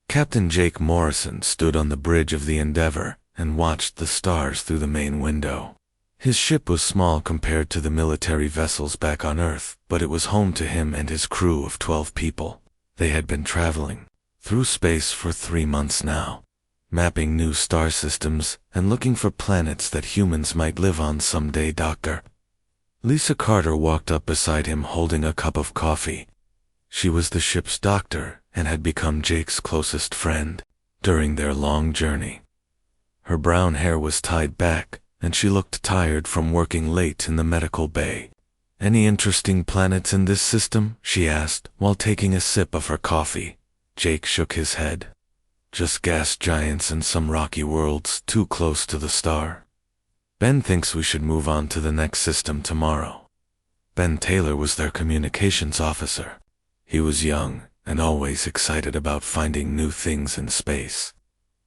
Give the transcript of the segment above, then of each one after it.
Captain Jake Morrison stood on the bridge of the Endeavour and watched the stars through the main window. His ship was small compared to the military vessels back on Earth, but it was home to him and his crew of 12 people. They had been traveling through space for 3 months now, mapping new star systems and looking for planets that humans might live on someday. Dr. Lisa Carter walked up beside him holding a cup of coffee. She was the ship's doctor and had become Jake's closest friend during their long journey. Her brown hair was tied back, and she looked tired from working late in the medical bay. "Any interesting planets in this system?" she asked, while taking a sip of her coffee. Jake shook his head. "Just gas giants and some rocky worlds too close to the star. Ben thinks we should move on to the next system tomorrow." Ben Taylor was their communications officer. He was young and always excited about finding new things in space.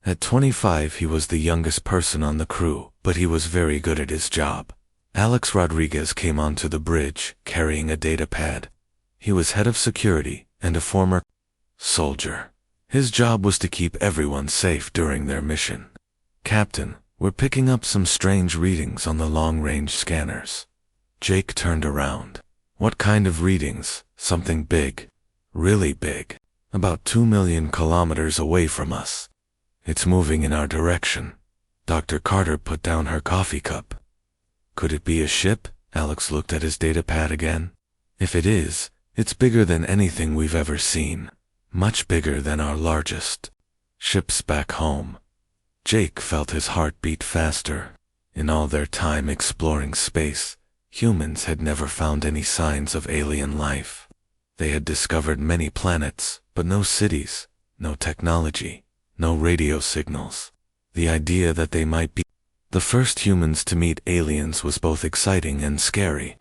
At 25, he was the youngest person on the crew, but he was very good at his job. Alex Rodriguez came onto the bridge, carrying a data pad. He was head of security and a former soldier. His job was to keep everyone safe during their mission. "Captain, we're picking up some strange readings on the long-range scanners." Jake turned around. "What kind of readings?" "Something big. Really big. About 2 million kilometers away from us. It's moving in our direction." Dr. Carter put down her coffee cup. "Could it be a ship?" Alex looked at his data pad again. "If it is, it's bigger than anything we've ever seen. Much bigger than our largest ships back home." Jake felt his heart beat faster. In all their time exploring space, humans had never found any signs of alien life. They had discovered many planets, but no cities, no technology, no radio signals. The idea that they might be the first humans to meet aliens was both exciting and scary.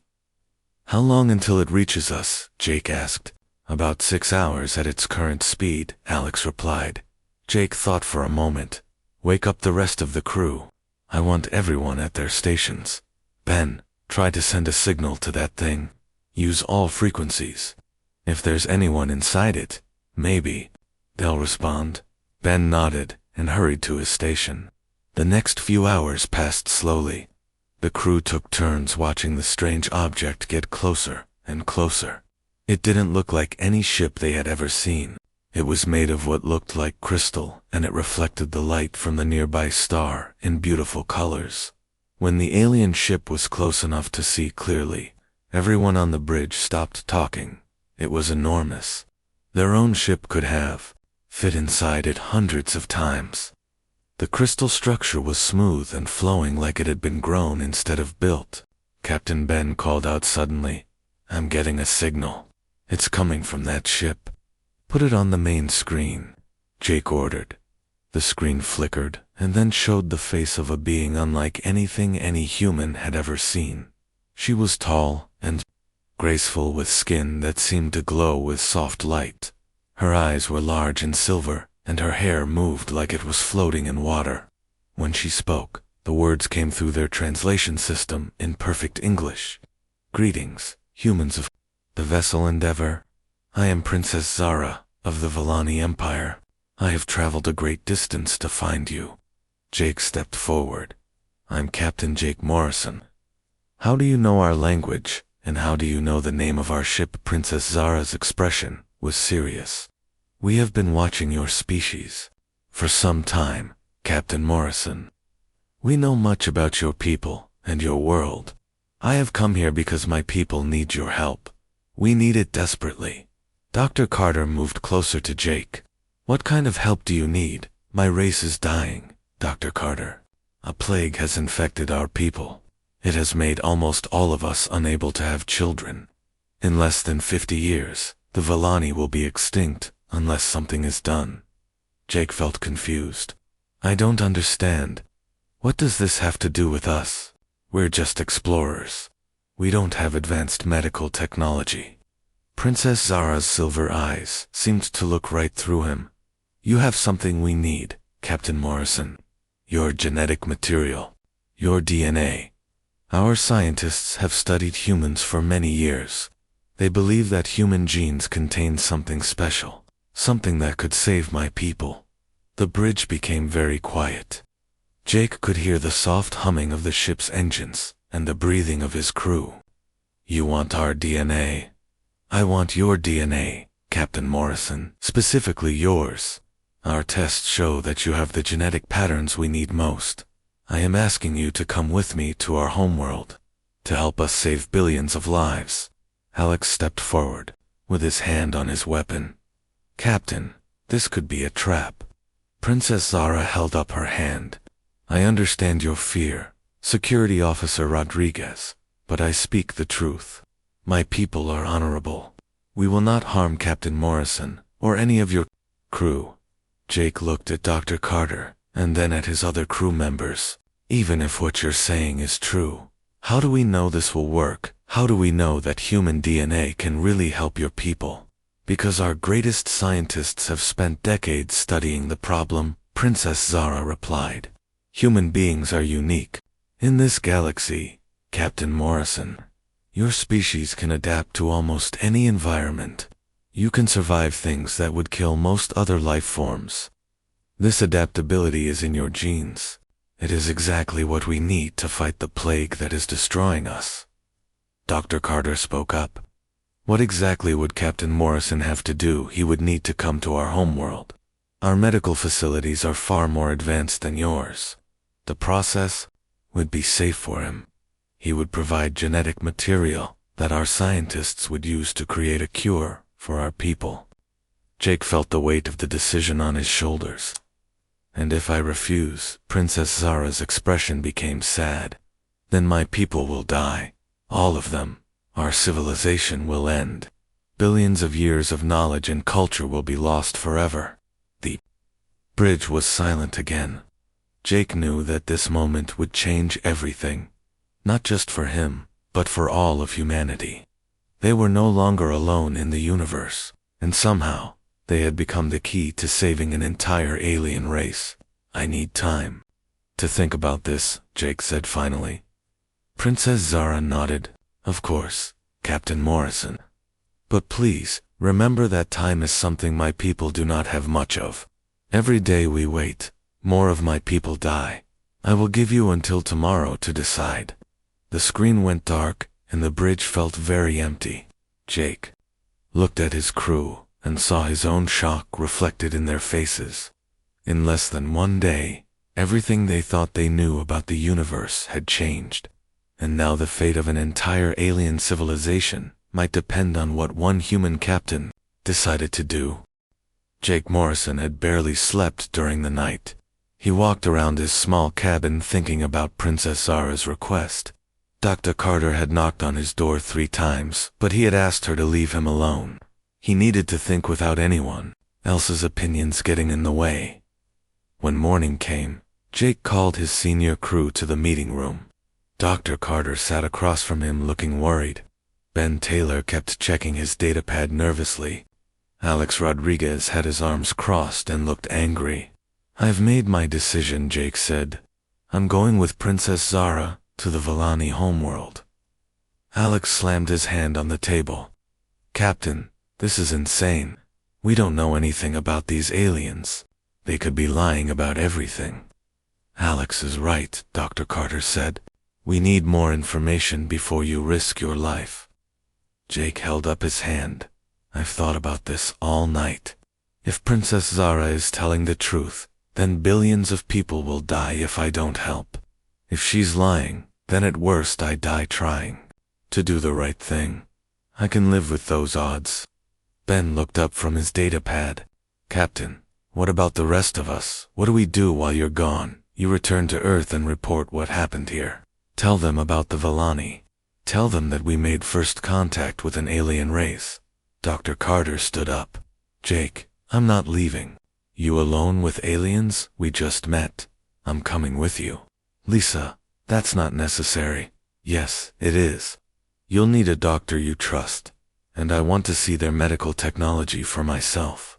"How long until it reaches us?" Jake asked. "About 6 hours at its current speed," Alex replied. Jake thought for a moment. "Wake up the rest of the crew. I want everyone at their stations. Ben, try to send a signal to that thing. Use all frequencies. If there's anyone inside it, maybe they'll respond." Ben nodded and hurried to his station. The next few hours passed slowly. The crew took turns watching the strange object get closer and closer. It didn't look like any ship they had ever seen. It was made of what looked like crystal, and it reflected the light from the nearby star in beautiful colors. When the alien ship was close enough to see clearly, everyone on the bridge stopped talking. It was enormous. Their own ship could have fit inside it hundreds of times. The crystal structure was smooth and flowing like it had been grown instead of built. Captain Ben called out suddenly, "I'm getting a signal. It's coming from that ship." "Put it on the main screen," Jake ordered. The screen flickered and then showed the face of a being unlike anything any human had ever seen. She was tall and graceful with skin that seemed to glow with soft light. Her eyes were large and silver, and her hair moved like it was floating in water. When she spoke, the words came through their translation system in perfect English. "Greetings, humans of the vessel Endeavour. I am Princess Zara of the Villani Empire. I have traveled a great distance to find you." Jake stepped forward. "I'm Captain Jake Morrison. How do you know our language, and how do you know the name of our ship?" Princess Zara's expression was serious. "We have been watching your species for some time, Captain Morrison. We know much about your people and your world. I have come here because my people need your help. We need it desperately." Dr. Carter moved closer to Jake. "What kind of help do you need? My race is dying, Dr. Carter. A plague has infected our people. It has made almost all of us unable to have children. In less than 50 years, the Villani will be extinct unless something is done." Jake felt confused. "I don't understand. What does this have to do with us? We're just explorers. We don't have advanced medical technology." Princess Zara's silver eyes seemed to look right through him. "You have something we need, Captain Morrison. Your genetic material. Your DNA. Our scientists have studied humans for many years. They believe that human genes contain something special, something that could save my people. The bridge became very quiet. Jake could hear the soft humming of the ship's engines and the breathing of his crew. You want our DNA? I want your DNA, Captain Morrison, specifically yours. Our tests show that you have the genetic patterns we need most. I am asking you to come with me to our homeworld, to help us save billions of lives. Alex stepped forward, with his hand on his weapon. Captain, this could be a trap. Princess Zara held up her hand. I understand your fear, Security Officer Rodriguez, but I speak the truth. My people are honorable. We will not harm Captain Morrison, or any of your crew. Jake looked at Dr. Carter, and then at his other crew members. Even if what you're saying is true, how do we know this will work? How do we know that human DNA can really help your people? Because our greatest scientists have spent decades studying the problem, Princess Zara replied. Human beings are unique. In this galaxy, Captain Morrison, your species can adapt to almost any environment. You can survive things that would kill most other life forms. This adaptability is in your genes. It is exactly what we need to fight the plague that is destroying us. Dr. Carter spoke up. What exactly would Captain Morrison have to do? He would need to come to our homeworld. Our medical facilities are far more advanced than yours. The process would be safe for him. He would provide genetic material that our scientists would use to create a cure for our people. Jake felt the weight of the decision on his shoulders. And if I refuse, Princess Zara's expression became sad. Then my people will die. All of them. Our civilization will end. Billions of years of knowledge and culture will be lost forever. The bridge was silent again. Jake knew that this moment would change everything. Not just for him, but for all of humanity. They were no longer alone in the universe, and somehow, they had become the key to saving an entire alien race. I need time to think about this, Jake said finally. Princess Zara nodded. Of course, Captain Morrison. But please, remember that time is something my people do not have much of. Every day we wait, more of my people die. I will give you until tomorrow to decide. The screen went dark, and the bridge felt very empty. Jake looked at his crew and saw his own shock reflected in their faces. In less than one day, everything they thought they knew about the universe had changed, and now the fate of an entire alien civilization might depend on what one human captain decided to do. Jake Morrison had barely slept during the night. He walked around his small cabin thinking about Princess Zara's request. Dr. Carter had knocked on his door 3 times, but he had asked her to leave him alone. He needed to think without anyone else's opinions getting in the way. When morning came, Jake called his senior crew to the meeting room. Dr. Carter sat across from him looking worried. Ben Taylor kept checking his datapad nervously. Alex Rodriguez had his arms crossed and looked angry. I've made my decision, Jake said. I'm going with Princess Zara to the Villani homeworld. Alex slammed his hand on the table. Captain, this is insane. We don't know anything about these aliens. They could be lying about everything. Alex is right, Dr. Carter said. We need more information before you risk your life. Jake held up his hand. I've thought about this all night. If Princess Zara is telling the truth, then billions of people will die if I don't help. If she's lying, then at worst I die trying to do the right thing. I can live with those odds. Ben looked up from his datapad. Captain, what about the rest of us? What do we do while you're gone? You return to Earth and report what happened here. Tell them about the Villani. Tell them that we made first contact with an alien race. Dr. Carter stood up. Jake, I'm not leaving. You alone with aliens? We just met. I'm coming with you. Lisa, that's not necessary. Yes, it is. You'll need a doctor you trust, and I want to see their medical technology for myself.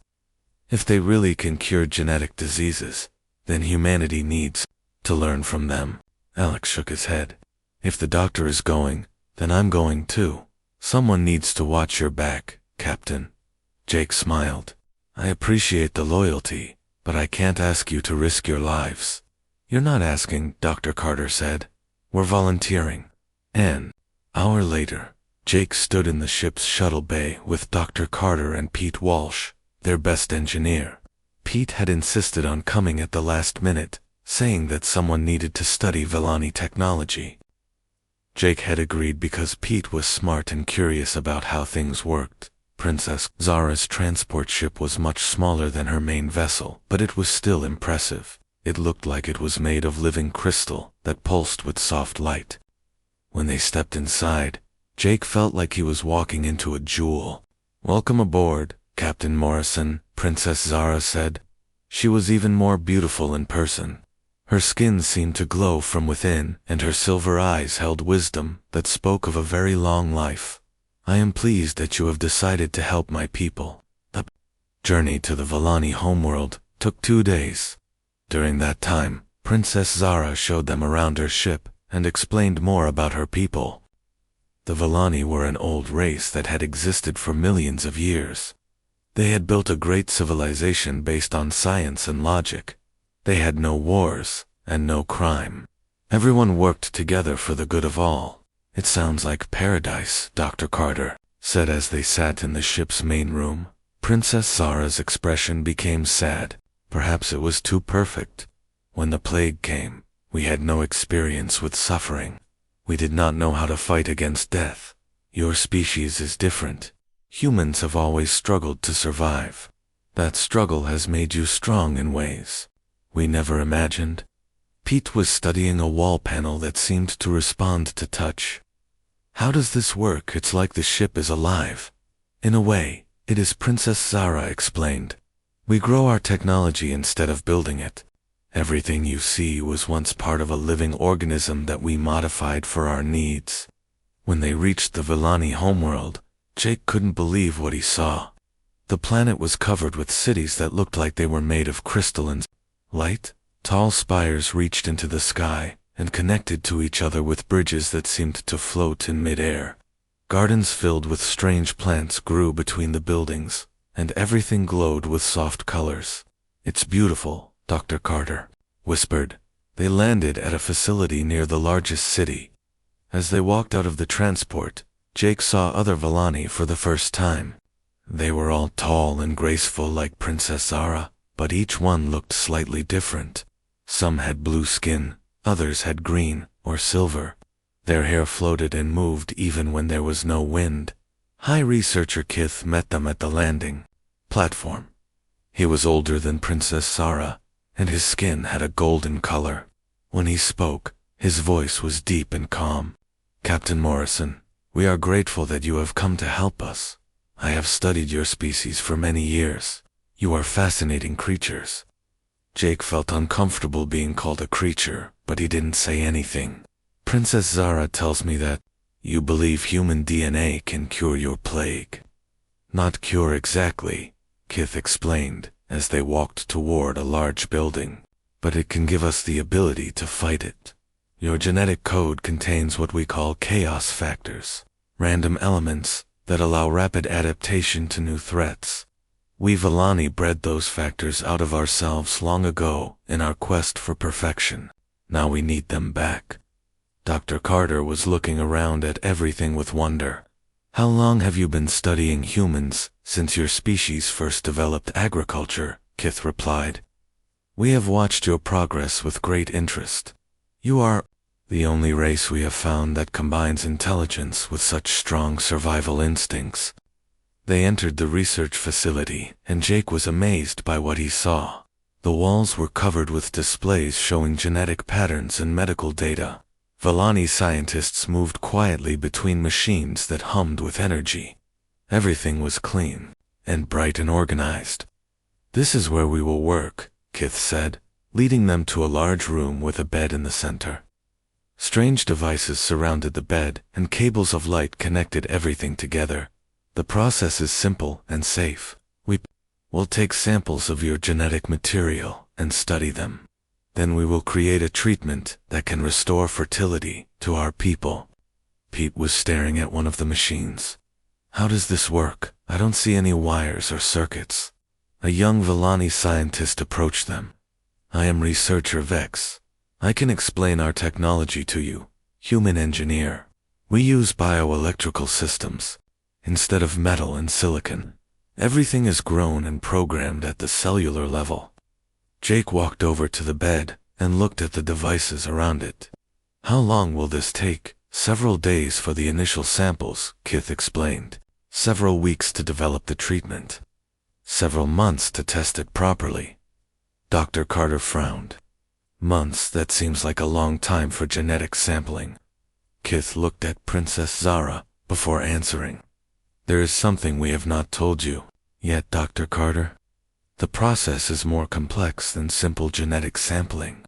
If they really can cure genetic diseases, then humanity needs to learn from them. Alex shook his head. If the doctor is going, then I'm going too. Someone needs to watch your back, Captain. Jake smiled. I appreciate the loyalty, but I can't ask you to risk your lives. You're not asking, Dr. Carter said. We're volunteering. An hour later, Jake stood in the ship's shuttle bay with Dr. Carter and Pete Walsh, their best engineer. Pete had insisted on coming at the last minute, saying that someone needed to study Villani technology. Jake had agreed because Pete was smart and curious about how things worked. Princess Zara's transport ship was much smaller than her main vessel, but it was still impressive. It looked like it was made of living crystal that pulsed with soft light. When they stepped inside, Jake felt like he was walking into a jewel. "Welcome aboard, Captain Morrison," Princess Zara said. She was even more beautiful in person. Her skin seemed to glow from within, and her silver eyes held wisdom that spoke of a very long life. "I am pleased that you have decided to help my people." The journey to the Villani homeworld took 2 days. During that time, Princess Zara showed them around her ship and explained more about her people. The Villani were an old race that had existed for millions of years. They had built a great civilization based on science and logic. They had no wars and no crime. Everyone worked together for the good of all. "It sounds like paradise," Dr. Carter said as they sat in the ship's main room. Princess Zara's expression became sad. Perhaps it was too perfect. "When the plague came, we had no experience with suffering. We did not know how to fight against death. Your species is different. Humans have always struggled to survive. That struggle has made you strong in ways we never imagined." Pete was studying a wall panel that seemed to respond to touch. "How does this work? It's like the ship is alive." "In a way, it is," Princess Zara explained. "We grow our technology instead of building it. Everything you see was once part of a living organism that we modified for our needs." When they reached the Villani homeworld, Jake couldn't believe what he saw. The planet was covered with cities that looked like they were made of crystal and light. Tall spires reached into the sky and connected to each other with bridges that seemed to float in mid-air. Gardens filled with strange plants grew between the buildings, and everything glowed with soft colors. "It's beautiful," Dr. Carter whispered. They landed at a facility near the largest city. As they walked out of the transport, Jake saw other Villani for the first time. They were all tall and graceful like Princess Zara, but each one looked slightly different. Some had blue skin, others had green or silver. Their hair floated and moved even when there was no wind. High Researcher Kith met them at the landing platform. He was older than Princess Zara, and his skin had a golden color. When he spoke, his voice was deep and calm. "Captain Morrison, we are grateful that you have come to help us. I have studied your species for many years. You are fascinating creatures." Jake felt uncomfortable being called a creature, but he didn't say anything. "Princess Zara tells me that you believe human DNA can cure your plague." "Not cure exactly," Kith explained as they walked toward a large building, "but it can give us the ability to fight it. Your genetic code contains what we call chaos factors, random elements that allow rapid adaptation to new threats. We Villani bred those factors out of ourselves long ago in our quest for perfection. Now we need them back." Dr. Carter was looking around at everything with wonder. "How long have you been studying humans?" "Since your species first developed agriculture," Kith replied. "We have watched your progress with great interest. You are the only race we have found that combines intelligence with such strong survival instincts." They entered the research facility, and Jake was amazed by what he saw. The walls were covered with displays showing genetic patterns and medical data. Villani scientists moved quietly between machines that hummed with energy. Everything was clean and bright and organized. "This is where we will work," Kith said, leading them to a large room with a bed in the center. Strange devices surrounded the bed, and cables of light connected everything together. "The process is simple and safe. We will take samples of your genetic material and study them. Then we will create a treatment that can restore fertility to our people." Pete was staring at one of the machines. "How does this work? I don't see any wires or circuits." A young Villani scientist approached them. I am researcher Vex. I can explain our technology to you, human engineer. We use bioelectrical systems. Instead of metal and silicon, everything is grown and programmed at the cellular level. Jake walked over to the bed and looked at the devices around it. How long will this take? Several days for the initial samples, Kith explained. Several weeks to develop the treatment. Several months to test it properly. Dr. Carter frowned. Months, that seems like a long time for genetic sampling. Kith looked at Princess Zara before answering. There is something we have not told you yet, Dr. Carter. The process is more complex than simple genetic sampling.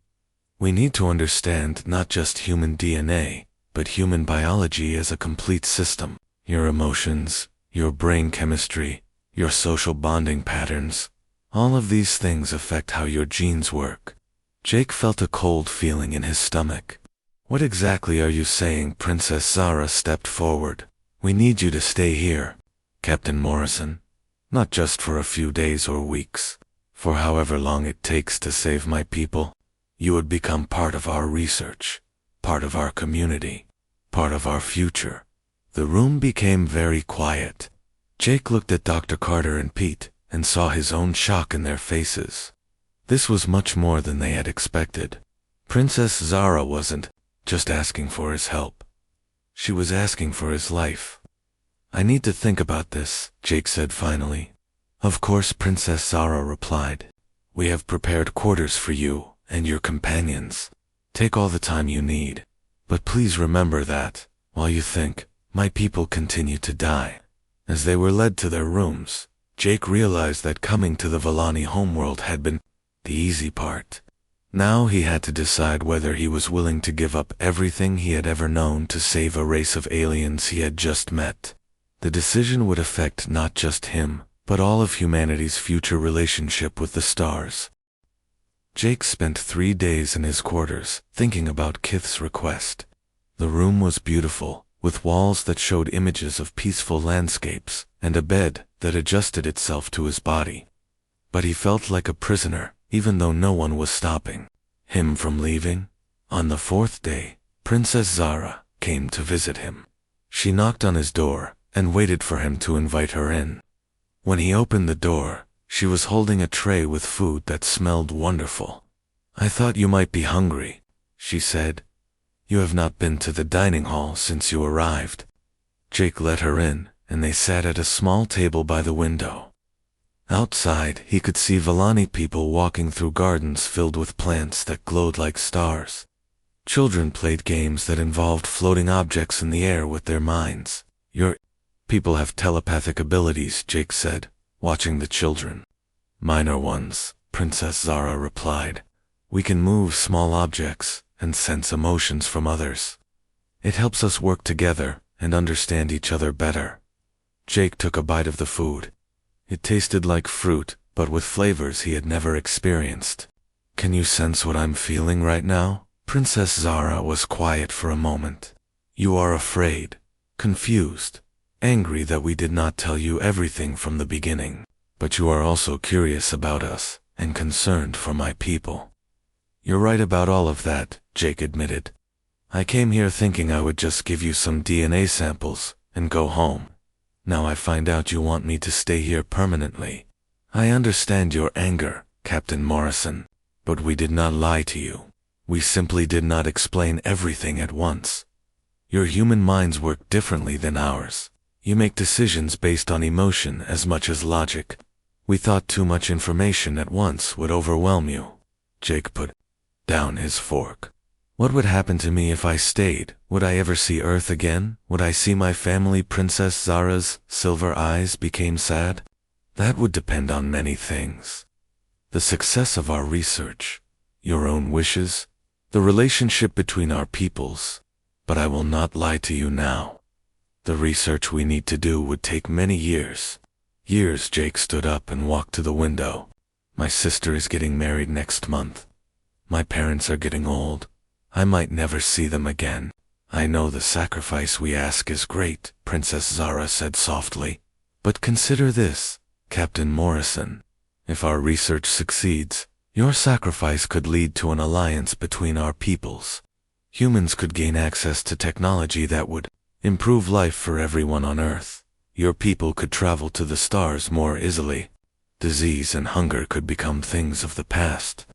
We need to understand not just human DNA, but human biology as a complete system. Your emotions, your brain chemistry, your social bonding patterns, all of these things affect how your genes work. Jake felt a cold feeling in his stomach. What exactly are you saying? Princess Zara stepped forward. We need you to stay here, Captain Morrison. Not just for a few days or weeks. For however long it takes to save my people. You would become part of our research, part of our community, part of our future. The room became very quiet. Jake looked at Dr. Carter and Pete and saw his own shock in their faces. This was much more than they had expected. Princess Zara wasn't just asking for his help. She was asking for his life. I need to think about this, Jake said finally. Of course, Princess Zara replied. We have prepared quarters for you and your companions. Take all the time you need. But please remember that, while you think, my people continue to die. As they were led to their rooms, Jake realized that coming to the Villani homeworld had been the easy part. Now he had to decide whether he was willing to give up everything he had ever known to save a race of aliens he had just met. The decision would affect not just him, but all of humanity's future relationship with the stars. Jake spent 3 days in his quarters, thinking about Kith's request. The room was beautiful, with walls that showed images of peaceful landscapes, and a bed that adjusted itself to his body. But he felt like a prisoner, even though no one was stopping him from leaving. On the 4th day, Princess Zara came to visit him. She knocked on his door and waited for him to invite her in. When he opened the door, she was holding a tray with food that smelled wonderful. I thought you might be hungry, she said. You have not been to the dining hall since you arrived. Jake let her in, and they sat at a small table by the window. Outside, he could see Villani people walking through gardens filled with plants that glowed like stars. Children played games that involved floating objects in the air with their minds. Your people have telepathic abilities, Jake said, watching the children. Minor ones, Princess Zara replied. We can move small objects and sense emotions from others. It helps us work together and understand each other better. Jake took a bite of the food. It tasted like fruit, but with flavors he had never experienced. Can you sense what I'm feeling right now? Princess Zara was quiet for a moment. You are afraid, confused, angry that we did not tell you everything from the beginning. But you are also curious about us and concerned for my people. You're right about all of that, Jake admitted. I came here thinking I would just give you some DNA samples and go home. Now I find out you want me to stay here permanently. I understand your anger, Captain Morrison, but we did not lie to you. We simply did not explain everything at once. Your human minds work differently than ours. You make decisions based on emotion as much as logic. We thought too much information at once would overwhelm you. Jake put down his fork. What would happen to me if I stayed? Would I ever see Earth again? Would I see my family? Princess Zara's silver eyes became sad. That would depend on many things. The success of our research, your own wishes, the relationship between our peoples. But I will not lie to you now. The research we need to do would take many years. Years. Jake stood up and walked to the window. My sister is getting married next month. My parents are getting old. I might never see them again. I know the sacrifice we ask is great, Princess Zara said softly. But consider this, Captain Morrison. If our research succeeds, your sacrifice could lead to an alliance between our peoples. Humans could gain access to technology that would improve life for everyone on Earth. Your people could travel to the stars more easily. Disease and hunger could become things of the past.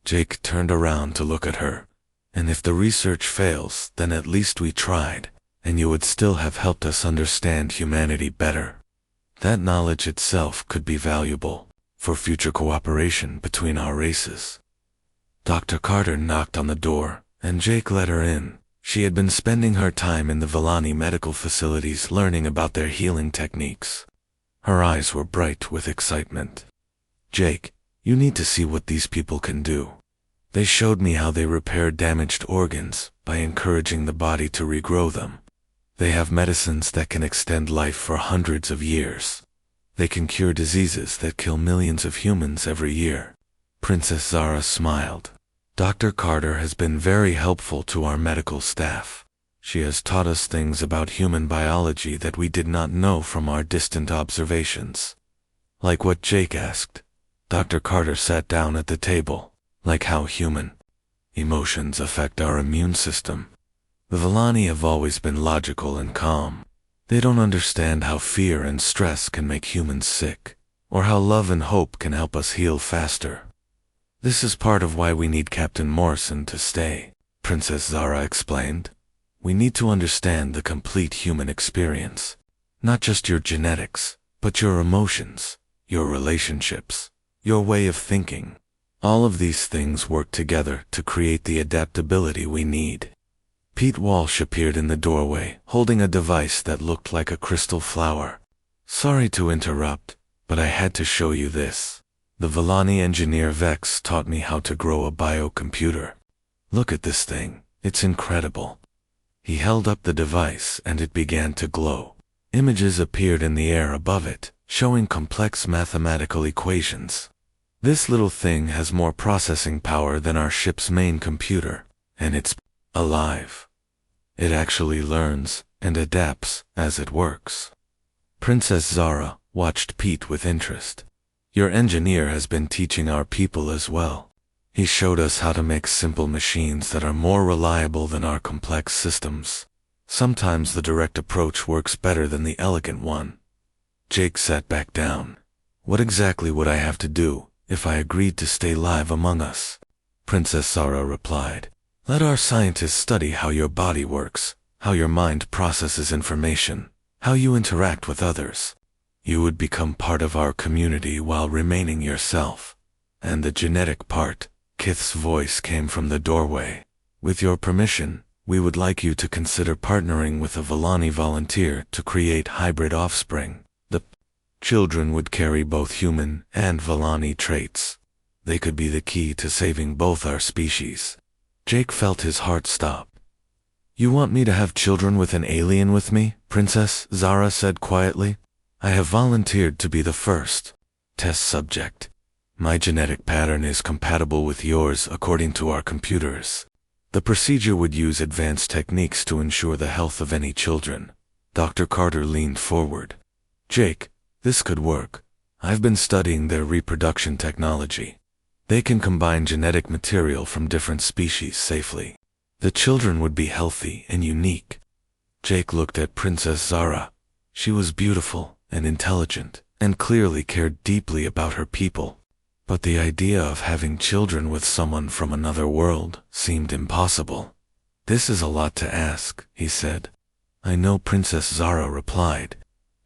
Jake turned around to look at her. And if the research fails, then at least we tried, and you would still have helped us understand humanity better. That knowledge itself could be valuable for future cooperation between our races. Dr. Carter knocked on the door, and Jake let her in. She had been spending her time in the Villani medical facilities learning about their healing techniques. Her eyes were bright with excitement. Jake, you need to see what these people can do. They showed me how they repair damaged organs by encouraging the body to regrow them. They have medicines that can extend life for hundreds of years. They can cure diseases that kill millions of humans every year. Princess Zara smiled. Dr. Carter has been very helpful to our medical staff. She has taught us things about human biology that we did not know from our distant observations. Like what Jake asked. Dr. Carter sat down at the table. Like how human emotions affect our immune system. The Villani have always been logical and calm. They don't understand how fear and stress can make humans sick, or how love and hope can help us heal faster. This is part of why we need Captain Morrison to stay, Princess Zara explained. We need to understand the complete human experience. Not just your genetics, but your emotions, your relationships, your way of thinking. All of these things work together to create the adaptability we need. Pete Walsh appeared in the doorway, holding a device that looked like a crystal flower. Sorry to interrupt, but I had to show you this. The Villani engineer Vex taught me how to grow a biocomputer. Look at this thing, it's incredible. He held up the device and it began to glow. Images appeared in the air above it, showing complex mathematical equations. This little thing has more processing power than our ship's main computer, and it's alive. It actually learns and adapts as it works. Princess Zara watched Pete with interest. Your engineer has been teaching our people as well. He showed us how to make simple machines that are more reliable than our complex systems. Sometimes the direct approach works better than the elegant one. Jake sat back down. What exactly would I have to do if I agreed to stay live among us? Princess Zara replied. Let our scientists study how your body works, how your mind processes information, how you interact with others. You would become part of our community while remaining yourself. And the genetic part, Kith's voice came from the doorway. With your permission, we would like you to consider partnering with a Villani volunteer to create hybrid offspring. The children would carry both human and Villani traits. They could be the key to saving both our species. Jake felt his heart stop. You want me to have children with an alien with me? Princess Zara said quietly. I have volunteered to be the first test subject. My genetic pattern is compatible with yours according to our computers. The procedure would use advanced techniques to ensure the health of any children. Dr. Carter leaned forward. Jake, this could work. I've been studying their reproduction technology. They can combine genetic material from different species safely. The children would be healthy and unique. Jake looked at Princess Zara. She was beautiful and intelligent, and clearly cared deeply about her people. But the idea of having children with someone from another world seemed impossible. This is a lot to ask, he said. I know, Princess Zara replied.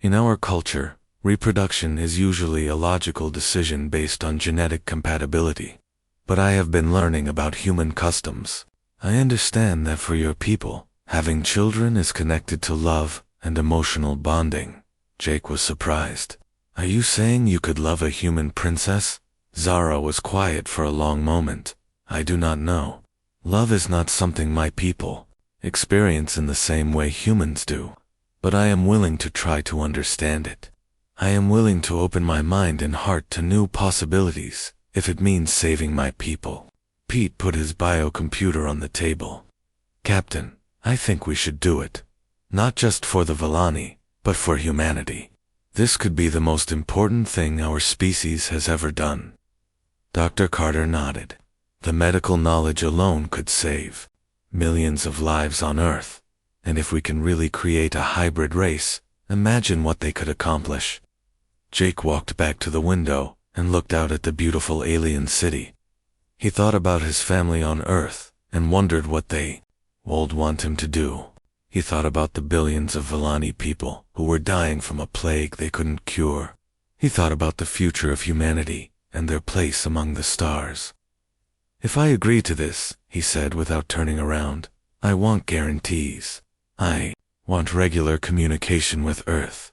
In our culture, reproduction is usually a logical decision based on genetic compatibility. But I have been learning about human customs. I understand that for your people, having children is connected to love and emotional bonding. Jake was surprised. Are you saying you could love a human princess? Zara was quiet for a long moment. I do not know. Love is not something my people experience in the same way humans do. But I am willing to try to understand it. I am willing to open my mind and heart to new possibilities, if it means saving my people. Pete put his biocomputer on the table. Captain, I think we should do it. Not just for the Villani, but for humanity. This could be the most important thing our species has ever done. Dr. Carter nodded. The medical knowledge alone could save millions of lives on Earth. And if we can really create a hybrid race, imagine what they could accomplish. Jake walked back to the window and looked out at the beautiful alien city. He thought about his family on Earth and wondered what they would want him to do. He thought about the billions of Vellani people who were dying from a plague they couldn't cure. He thought about the future of humanity and their place among the stars. If I agree to this, he said without turning around, I want guarantees. I want regular communication with Earth.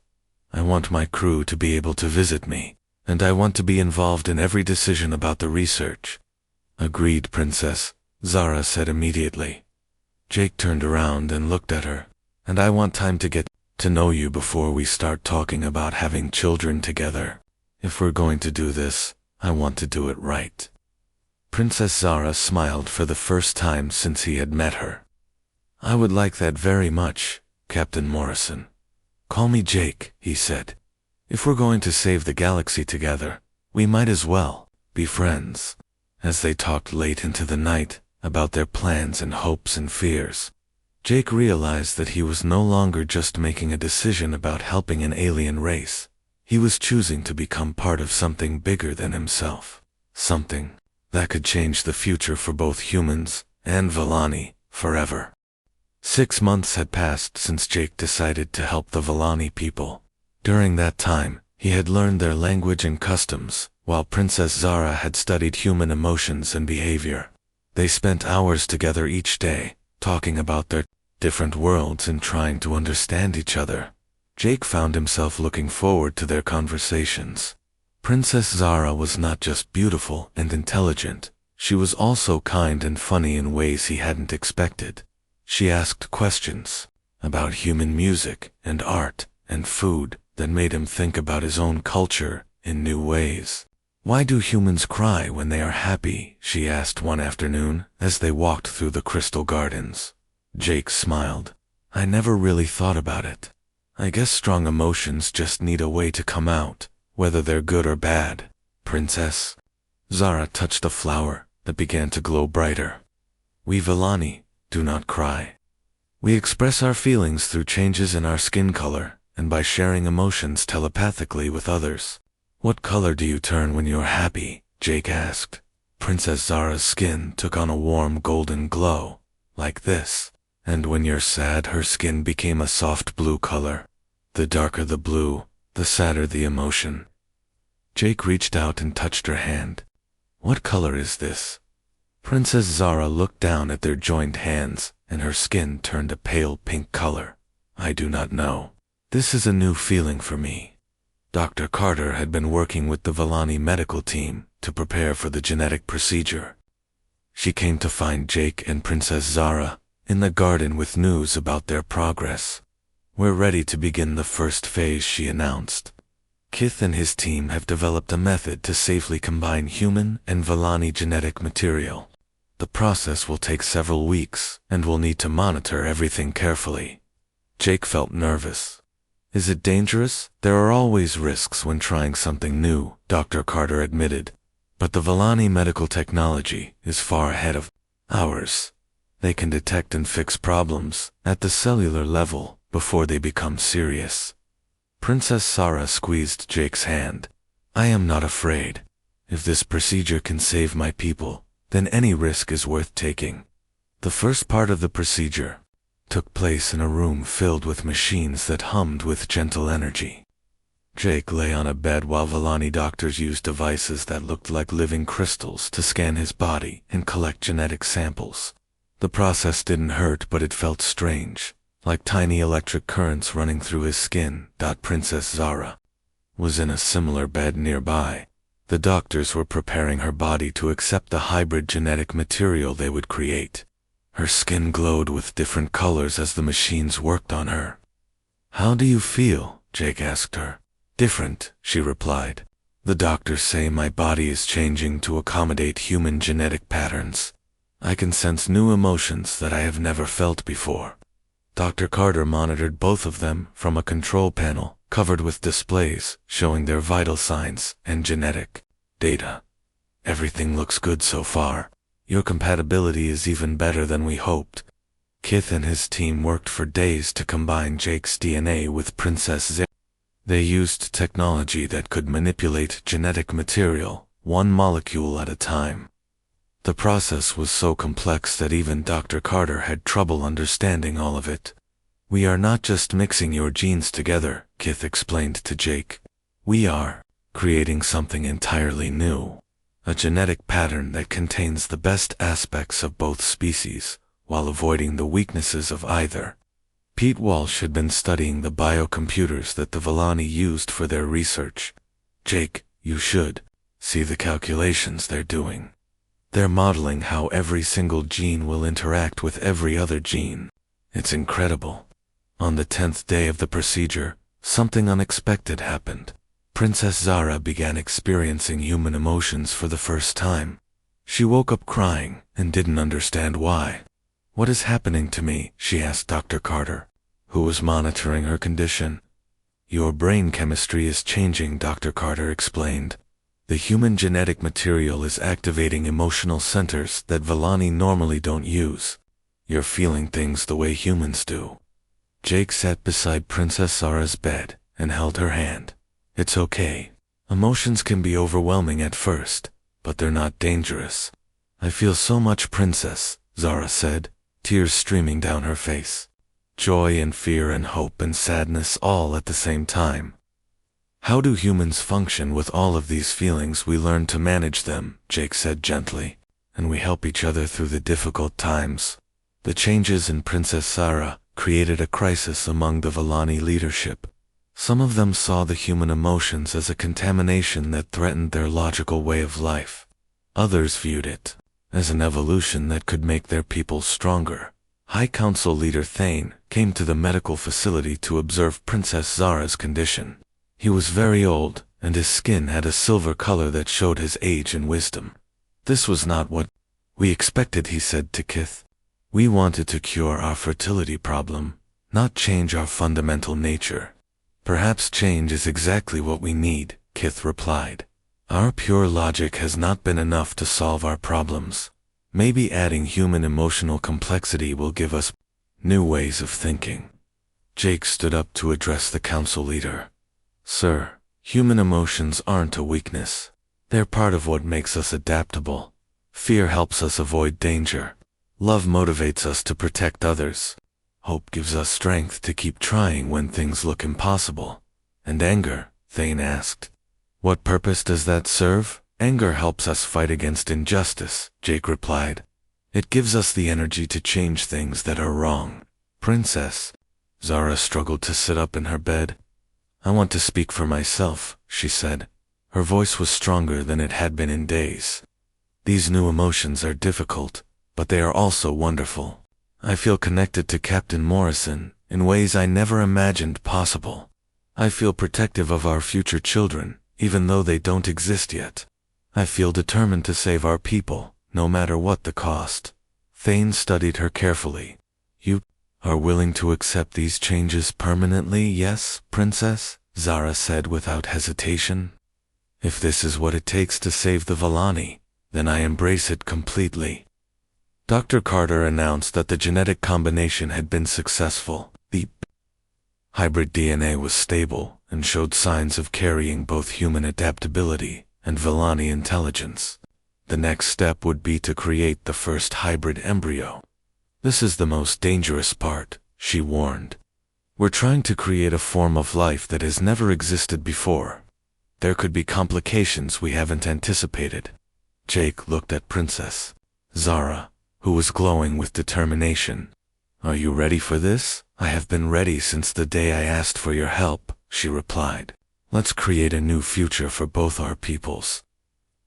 I want my crew to be able to visit me, and I want to be involved in every decision about the research. Agreed, Princess, Zara said immediately. Jake turned around and looked at her. And I want time to get to know you before we start talking about having children together. If we're going to do this, I want to do it right. Princess Zara smiled for the first time since he had met her. I would like that very much, Captain Morrison. Call me Jake, he said. If we're going to save the galaxy together, we might as well be friends. As they talked late into the night about their plans and hopes and fears, Jake realized that he was no longer just making a decision about helping an alien race. He was choosing to become part of something bigger than himself. Something that could change the future for both humans and Vellani forever. 6 months had passed since Jake decided to help the Vellani people. During that time, he had learned their language and customs, while Princess Zara had studied human emotions and behavior. They spent hours together each day, talking about their different worlds and trying to understand each other. Jake found himself looking forward to their conversations. Princess Zara was not just beautiful and intelligent, she was also kind and funny in ways he hadn't expected. She asked questions about human music and art and food that made him think about his own culture in new ways. Why do humans cry when they are happy? She asked one afternoon as they walked through the crystal gardens. Jake smiled. I never really thought about it. I guess strong emotions just need a way to come out, whether they're good or bad. Princess. Zara touched a flower that began to glow brighter. We Vellani do not cry. We express our feelings through changes in our skin color and by sharing emotions telepathically with others. What color do you turn when you're happy? Jake asked. Princess Zara's skin took on a warm golden glow, like this. And when you're sad, her skin became a soft blue color. The darker the blue, the sadder the emotion. Jake reached out and touched her hand. What color is this? Princess Zara looked down at their joined hands, and her skin turned a pale pink color. I do not know. This is a new feeling for me. Dr. Carter had been working with the Vellani medical team to prepare for the genetic procedure. She came to find Jake and Princess Zara in the garden with news about their progress. We're ready to begin the first phase, she announced. Kith and his team have developed a method to safely combine human and Vellani genetic material. The process will take several weeks, and we'll need to monitor everything carefully. Jake felt nervous. Is it dangerous? There are always risks when trying something new, Dr. Carter admitted. But the Vellani medical technology is far ahead of ours. They can detect and fix problems at the cellular level before they become serious. Princess Zara squeezed Jake's hand. I am not afraid. If this procedure can save my people, then any risk is worth taking. The first part of the procedure took place in a room filled with machines that hummed with gentle energy. Jake lay on a bed while Vellani doctors used devices that looked like living crystals to scan his body and collect genetic samples. The process didn't hurt, but it felt strange, like tiny electric currents running through his skin. Princess Zara was in a similar bed nearby. The doctors were preparing her body to accept the hybrid genetic material they would create. Her skin glowed with different colors as the machines worked on her. How do you feel? Jake asked her. Different, she replied. The doctors say my body is changing to accommodate human genetic patterns. I can sense new emotions that I have never felt before. Dr. Carter monitored both of them from a control panel covered with displays showing their vital signs and genetic data. Everything looks good so far. Your compatibility is even better than we hoped. Kith and his team worked for days to combine Jake's DNA with Princess Zara. They used technology that could manipulate genetic material, one molecule at a time. The process was so complex that even Dr. Carter had trouble understanding all of it. We are not just mixing your genes together, Kith explained to Jake. We are creating something entirely new. A genetic pattern that contains the best aspects of both species, while avoiding the weaknesses of either. Pete Walsh had been studying the biocomputers that the Villani used for their research. Jake, you should see the calculations they're doing. They're modeling how every single gene will interact with every other gene. It's incredible. On the 10th day of the procedure, something unexpected happened. Princess Zara began experiencing human emotions for the first time. She woke up crying and didn't understand why. What is happening to me? She asked Dr. Carter, who was monitoring her condition. Your brain chemistry is changing, Dr. Carter explained. The human genetic material is activating emotional centers that Villani normally don't use. You're feeling things the way humans do. Jake sat beside Princess Zara's bed and held her hand. It's okay. Emotions can be overwhelming at first, but they're not dangerous. I feel so much, Princess, Zara said, tears streaming down her face. Joy and fear and hope and sadness all at the same time. How do humans function with all of these feelings? We learn to manage them, Jake said gently, and we help each other through the difficult times. The changes in Princess Zara created a crisis among the Villani leadership. Some of them saw the human emotions as a contamination that threatened their logical way of life. Others viewed it as an evolution that could make their people stronger. High Council leader Thane came to the medical facility to observe Princess Zara's condition. He was very old, and his skin had a silver color that showed his age and wisdom. This was not what we expected, he said to Kith. We wanted to cure our fertility problem, not change our fundamental nature. Perhaps change is exactly what we need, Kith replied. Our pure logic has not been enough to solve our problems. Maybe adding human emotional complexity will give us new ways of thinking. Jake stood up to address the council leader. Sir, human emotions aren't a weakness. They're part of what makes us adaptable. Fear helps us avoid danger. Love motivates us to protect others. Hope gives us strength to keep trying when things look impossible. And anger? Thane asked. What purpose does that serve? Anger helps us fight against injustice, Jake replied. It gives us the energy to change things that are wrong. Princess. Zara struggled to sit up in her bed. I want to speak for myself, she said. Her voice was stronger than it had been in days. These new emotions are difficult, but they are also wonderful. I feel connected to Captain Morrison in ways I never imagined possible. I feel protective of our future children, even though they don't exist yet. I feel determined to save our people, no matter what the cost. Thane studied her carefully. You are willing to accept these changes permanently, yes, Princess? Zara said without hesitation. If this is what it takes to save the Villani, then I embrace it completely. Dr. Carter announced that the genetic combination had been successful. The hybrid DNA was stable and showed signs of carrying both human adaptability and Villani intelligence. The next step would be to create the first hybrid embryo. This is the most dangerous part, she warned. We're trying to create a form of life that has never existed before. There could be complications we haven't anticipated. Jake looked at Princess Zara, who was glowing with determination. Are you ready for this? I have been ready since the day I asked for your help, she replied. Let's create a new future for both our peoples.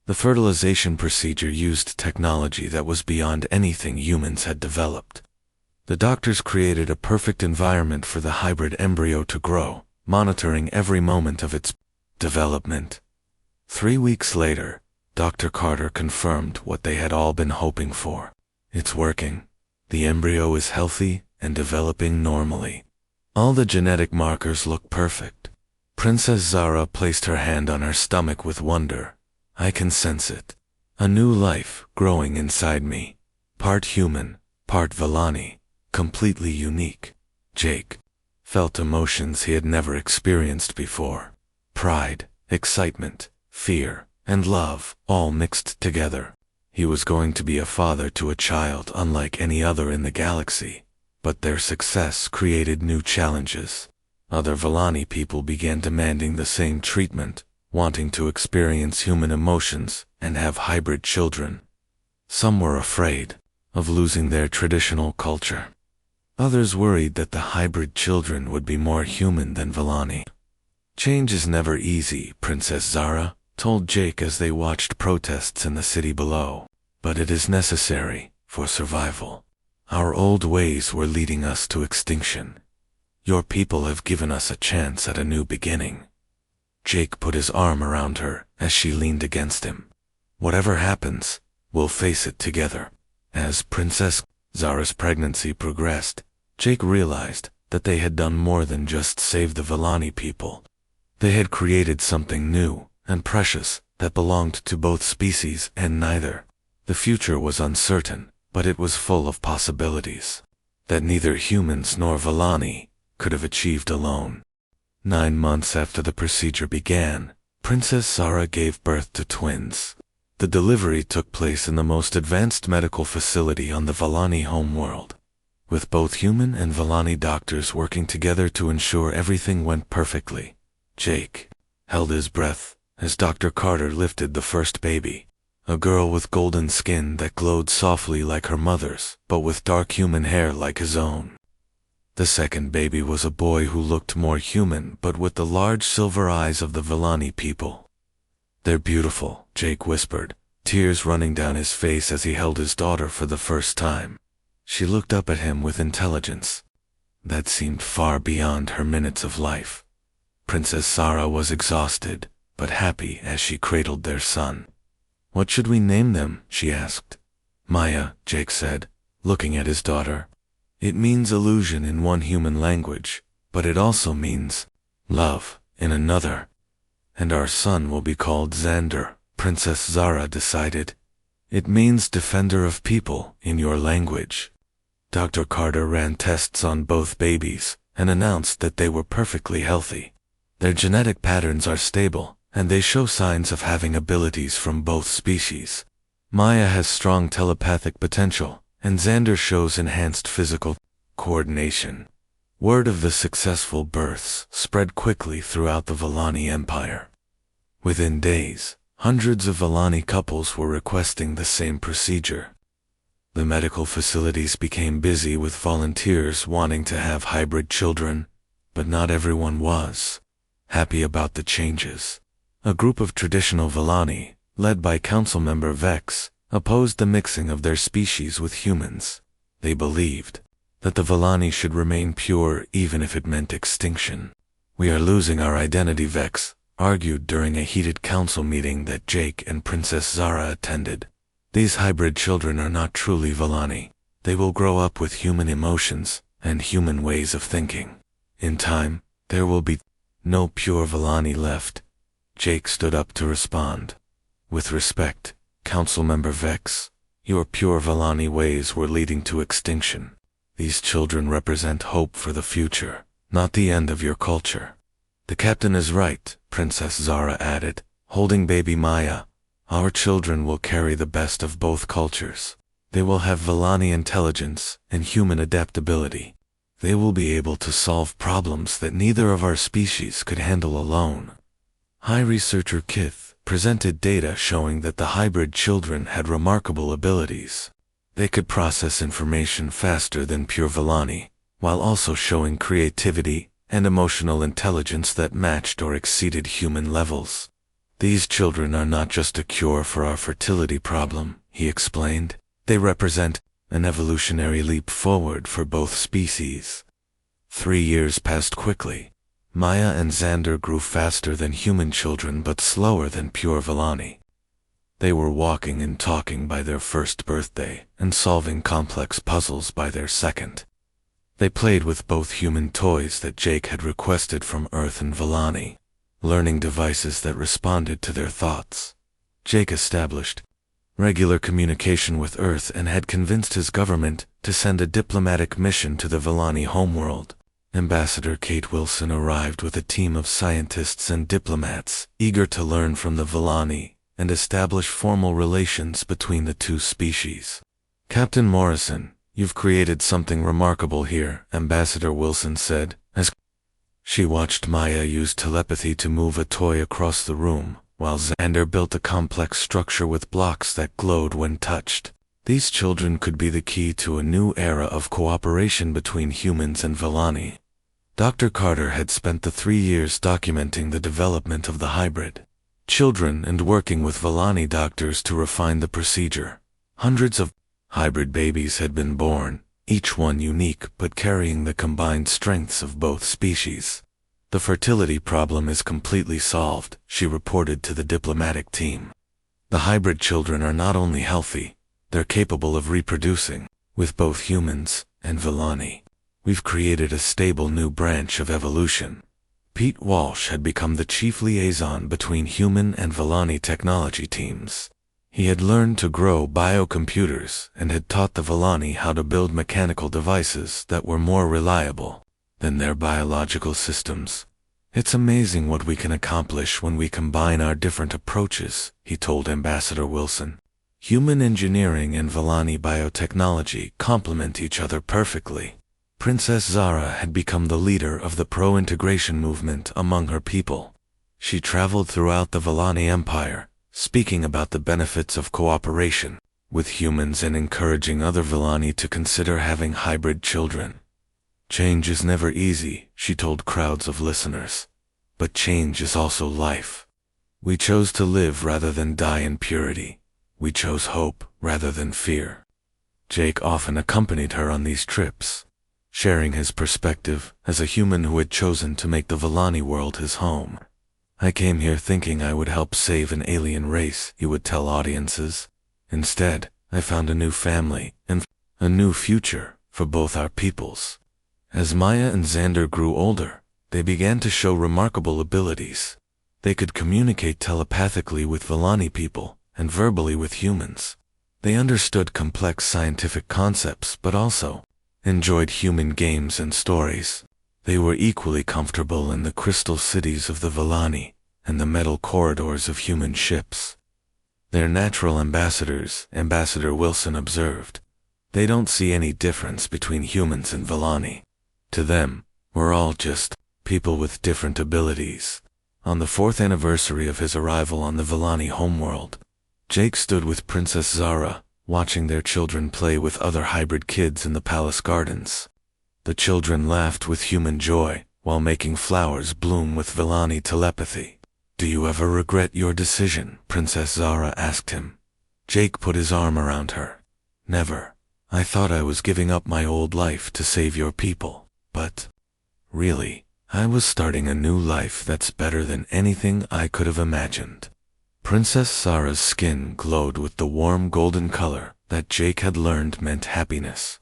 The fertilization procedure used technology that was beyond anything humans had developed. The doctors created a perfect environment for the hybrid embryo to grow, monitoring every moment of its development. 3 weeks later, Dr. Carter confirmed what they had all been hoping for. It's working. The embryo is healthy and developing normally. All the genetic markers look perfect. Princess Zara placed her hand on her stomach with wonder. I can sense it. A new life growing inside me. Part human, part Vellani, completely unique. Jake felt emotions he had never experienced before. Pride, excitement, fear, and love, all mixed together. He was going to be a father to a child unlike any other in the galaxy, but their success created new challenges. Other Vellani people began demanding the same treatment, wanting to experience human emotions and have hybrid children. Some were afraid of losing their traditional culture. Others worried that the hybrid children would be more human than Vellani. Change is never easy, Princess Zara told Jake as they watched protests in the city below. But it is necessary for survival. Our old ways were leading us to extinction. Your people have given us a chance at a new beginning. Jake put his arm around her as she leaned against him. Whatever happens, we'll face it together. As Princess Zara's pregnancy progressed, Jake realized that they had done more than just save the Vellani people. They had created something new and precious that belonged to both species and neither. The future was uncertain, but it was full of possibilities that neither humans nor Vellani could have achieved alone. 9 months after the procedure began, Princess Zara gave birth to twins. The delivery took place in the most advanced medical facility on the Vellani homeworld, with both human and Vellani doctors working together to ensure everything went perfectly. Jake held his breath as Dr. Carter lifted the first baby, a girl with golden skin that glowed softly like her mother's, but with dark human hair like his own. The second baby was a boy who looked more human but with the large silver eyes of the Vellani people. They're beautiful, Jake whispered, tears running down his face as he held his daughter for the first time. She looked up at him with intelligence that seemed far beyond her minutes of life. Princess Zara was exhausted, but happy as she cradled their son. What should we name them? She asked. Maya, Jake said, looking at his daughter. It means illusion in one human language, but it also means love in another. And our son will be called Xander, Princess Zara decided. It means defender of people in your language. Dr. Carter ran tests on both babies and announced that they were perfectly healthy. Their genetic patterns are stable, and they show signs of having abilities from both species. Maya has strong telepathic potential, and Xander shows enhanced physical coordination. Word of the successful births spread quickly throughout the Vellani Empire. Within days, hundreds of Vellani couples were requesting the same procedure. The medical facilities became busy with volunteers wanting to have hybrid children, but not everyone was happy about the changes. A group of traditional Vellani, led by council member Vex, opposed the mixing of their species with humans. They believed that the Vellani should remain pure even if it meant extinction. We are losing our identity, Vex argued during a heated council meeting that Jake and Princess Zara attended. These hybrid children are not truly Vellani. They will grow up with human emotions and human ways of thinking. In time, there will be no pure Vellani left. Jake stood up to respond. With respect, Councilmember Vex, your pure Vellani ways were leading to extinction. These children represent hope for the future, not the end of your culture. The captain is right, Princess Zara added, holding baby Maya. Our children will carry the best of both cultures. They will have Vellani intelligence and human adaptability. They will be able to solve problems that neither of our species could handle alone. High Researcher Kith presented data showing that the hybrid children had remarkable abilities. They could process information faster than pure Vellani, while also showing creativity and emotional intelligence that matched or exceeded human levels. These children are not just a cure for our fertility problem, he explained. They represent an evolutionary leap forward for both species. 3 years passed quickly. Maya and Xander grew faster than human children but slower than pure Vellani. They were walking and talking by their first birthday and solving complex puzzles by their second. They played with both human toys that Jake had requested from Earth and Vellani. learning devices that responded to their thoughts. Jake established regular communication with Earth and had convinced his government to send a diplomatic mission to the Villani homeworld. Ambassador Kate Wilson arrived with a team of scientists and diplomats, eager to learn from the Villani and establish formal relations between the two species. Captain Morrison, you've created something remarkable here, Ambassador Wilson said, as she watched Maya use telepathy to move a toy across the room, while Xander built a complex structure with blocks that glowed when touched. These children could be the key to a new era of cooperation between humans and Villani. Dr. Carter had spent the 3 years documenting the development of the hybrid children and working with Villani doctors to refine the procedure. Hundreds of hybrid babies had been born, each one unique but carrying the combined strengths of both species. The fertility problem is completely solved, she reported to the diplomatic team. The hybrid children are not only healthy, they're capable of reproducing with both humans and Villani. We've created a stable new branch of evolution. Pete Walsh had become the chief liaison between human and Villani technology teams. He had learned to grow biocomputers and had taught the Villani how to build mechanical devices that were more reliable than their biological systems. It's amazing what we can accomplish when we combine our different approaches, he told Ambassador Wilson. Human engineering and Villani biotechnology complement each other perfectly. Princess Zara had become the leader of the pro-integration movement among her people. She traveled throughout the Villani Empire, speaking about the benefits of cooperation with humans and encouraging other Villani to consider having hybrid children. Change is never easy, she told crowds of listeners. But change is also life. We chose to live rather than die in purity. We chose hope rather than fear. Jake often accompanied her on these trips, sharing his perspective as a human who had chosen to make the Villani world his home. I came here thinking I would help save an alien race, he would tell audiences. Instead, I found a new family and a new future for both our peoples. As Maya and Xander grew older, they began to show remarkable abilities. They could communicate telepathically with Villani people and verbally with humans. They understood complex scientific concepts but also enjoyed human games and stories. They were equally comfortable in the crystal cities of the Villani and the metal corridors of human ships. They're natural ambassadors, Ambassador Wilson observed. They don't see any difference between humans and Villani. To them, we're all just people with different abilities. On the 4th anniversary of his arrival on the Villani homeworld, Jake stood with Princess Zara, watching their children play with other hybrid kids in the palace gardens. The children laughed with human joy while making flowers bloom with Villani telepathy. Do you ever regret your decision? Princess Zara asked him. Jake put his arm around her. Never. I thought I was giving up my old life to save your people, but really, I was starting a new life that's better than anything I could have imagined. Princess Zara's skin glowed with the warm golden color that Jake had learned meant happiness.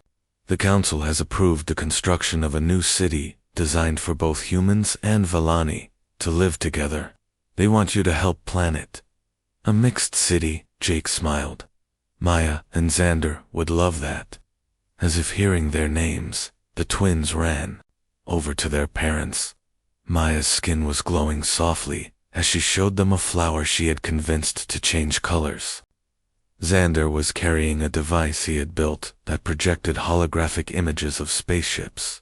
The council has approved the construction of a new city designed for both humans and Villani to live together. They want you to help plan it. A mixed city, Jake smiled. Maya and Xander would love that. As if hearing their names, the twins ran over to their parents. Maya's skin was glowing softly as she showed them a flower she had convinced to change colors. Xander was carrying a device he had built that projected holographic images of spaceships.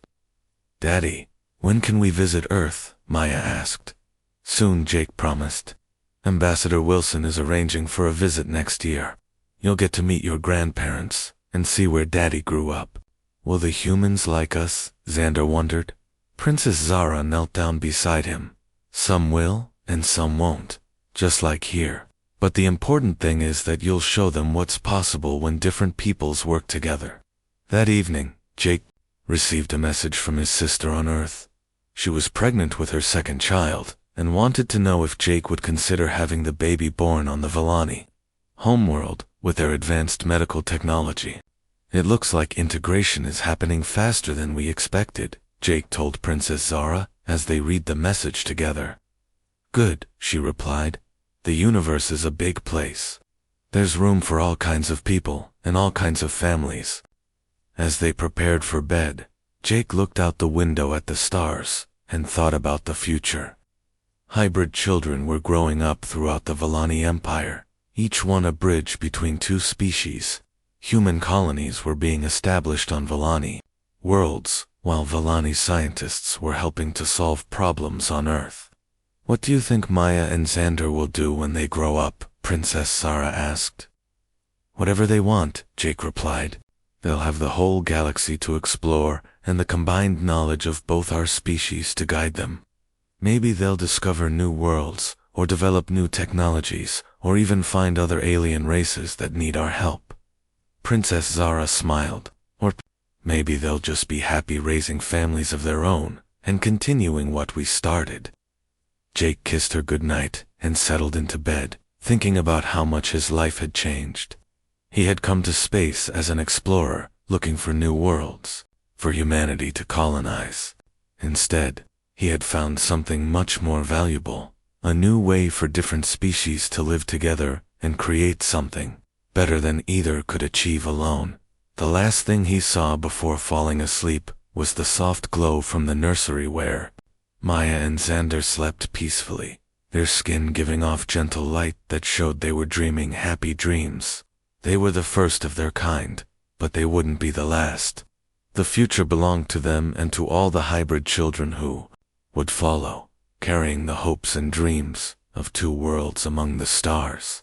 Daddy, when can we visit Earth? Maya asked. Soon, Jake promised. Ambassador Wilson is arranging for a visit next year. You'll get to meet your grandparents and see where Daddy grew up. Will the humans like us? Xander wondered. Princess Zara knelt down beside him. Some will, and some won't, just like here. But the important thing is that you'll show them what's possible when different peoples work together. That evening, Jake received a message from his sister on Earth. She was pregnant with her second child, and wanted to know if Jake would consider having the baby born on the Villani homeworld with their advanced medical technology. It looks like integration is happening faster than we expected, Jake told Princess Zara as they read the message together. Good, she replied. The universe is a big place. There's room for all kinds of people and all kinds of families. As they prepared for bed, Jake looked out the window at the stars and thought about the future. Hybrid children were growing up throughout the Vellani Empire, each one a bridge between two species. Human colonies were being established on Vellani worlds, while Vellani scientists were helping to solve problems on Earth. What do you think Maya and Xander will do when they grow up? Princess Sarah asked. Whatever they want, Jake replied. They'll have the whole galaxy to explore and the combined knowledge of both our species to guide them. Maybe they'll discover new worlds, or develop new technologies, or even find other alien races that need our help. Princess Zara smiled. Or maybe they'll just be happy raising families of their own and continuing what we started. Jake kissed her goodnight and settled into bed, thinking about how much his life had changed. He had come to space as an explorer, looking for new worlds, for humanity to colonize. Instead, he had found something much more valuable, a new way for different species to live together and create something better than either could achieve alone. The last thing he saw before falling asleep was the soft glow from the nursery where Maya and Xander slept peacefully, their skin giving off gentle light that showed they were dreaming happy dreams. They were the first of their kind, but they wouldn't be the last. The future belonged to them and to all the hybrid children who would follow, carrying the hopes and dreams of two worlds among the stars.